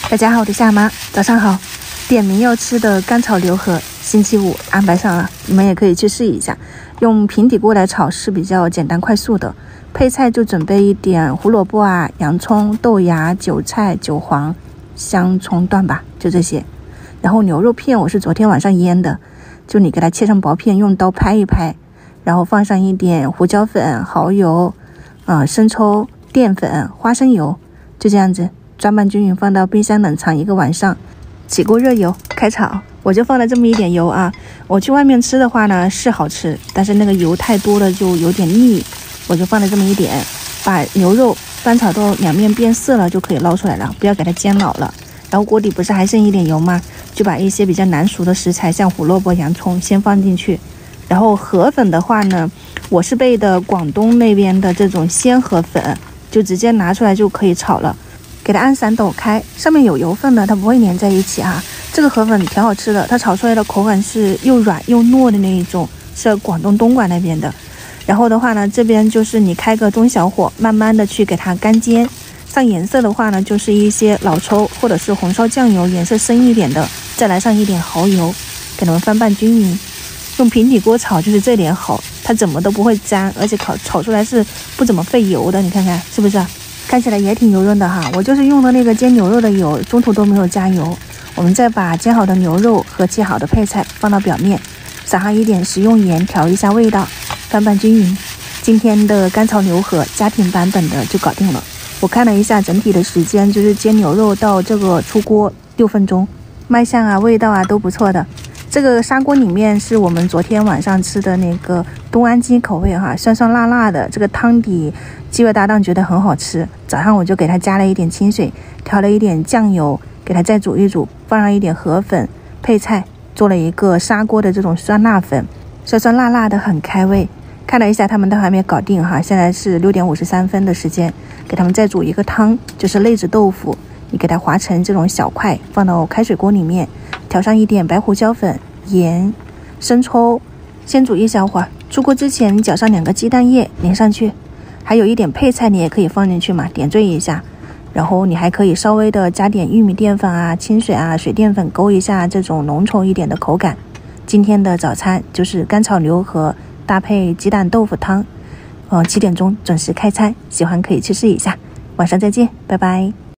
大家好，我是夏妈，早上好。点名要吃的干炒牛河，星期五安排上了，你们也可以去试一下。用平底锅来炒是比较简单快速的，配菜就准备一点胡萝卜啊、洋葱、豆芽、韭菜、韭黄、香葱段吧，就这些。然后牛肉片我是昨天晚上腌的，就你给它切成薄片，用刀拍一拍，然后放上一点胡椒粉、蚝油、生抽、淀粉、花生油，就这样子装拌均匀，放到冰箱冷藏1个晚上。起锅热油开炒，我就放了这么一点油啊。我去外面吃的话呢是好吃，但是那个油太多了就有点腻，我就放了这么一点，把牛肉翻炒到两面变色了就可以捞出来了，不要给它煎老了。然后锅底不是还剩一点油吗？就把一些比较难熟的食材，像胡萝卜、洋葱先放进去。然后河粉的话呢，我是备的广东那边的这种鲜河粉，就直接拿出来就可以炒了。给它按3抖开，上面有油分的，它不会粘在一起啊。这个河粉挺好吃的，它炒出来的口感是又软又糯的那一种，是广东东莞那边的。然后的话呢，这边就是你开个中小火，慢慢的去给它干煎。上颜色的话呢，就是一些老抽或者是红烧酱油，颜色深一点的，再来上一点蚝油，给它们翻拌均匀。用平底锅炒就是这点好，它怎么都不会粘，而且炒出来是不怎么费油的，你看看是不是？看起来也挺油润的哈，我就是用的那个煎牛肉的油，中途都没有加油。我们再把煎好的牛肉和切好的配菜放到表面，撒上一点食用盐，调一下味道，翻拌均匀。今天的干炒牛河家庭版本的就搞定了。我看了一下整体的时间，就是煎牛肉到这个出锅6分钟，卖相啊、味道啊都不错的。这个砂锅里面是我们昨天晚上吃的那个东安鸡口味哈，酸酸辣辣的，这个汤底鸡味搭档觉得很好吃。早上我就给它加了一点清水，调了一点酱油，给它再煮一煮，放上一点河粉配菜，做了一个砂锅的这种酸辣粉，酸酸辣辣的很开胃。看了一下他们都还没搞定哈，现在是6点53分的时间，给他们再煮一个汤，就是类子豆腐，你给它划成这种小块，放到开水锅里面，调上一点白胡椒粉、盐、生抽，先煮一小会儿。出锅之前搅上2个鸡蛋液淋上去，还有一点配菜你也可以放进去嘛，点缀一下。然后你还可以稍微的加点玉米淀粉啊、清水啊、水淀粉，勾一下这种浓稠一点的口感。今天的早餐就是干炒牛河搭配鸡蛋豆腐汤。7点钟准时开餐，喜欢可以去试一下。晚上再见，拜拜。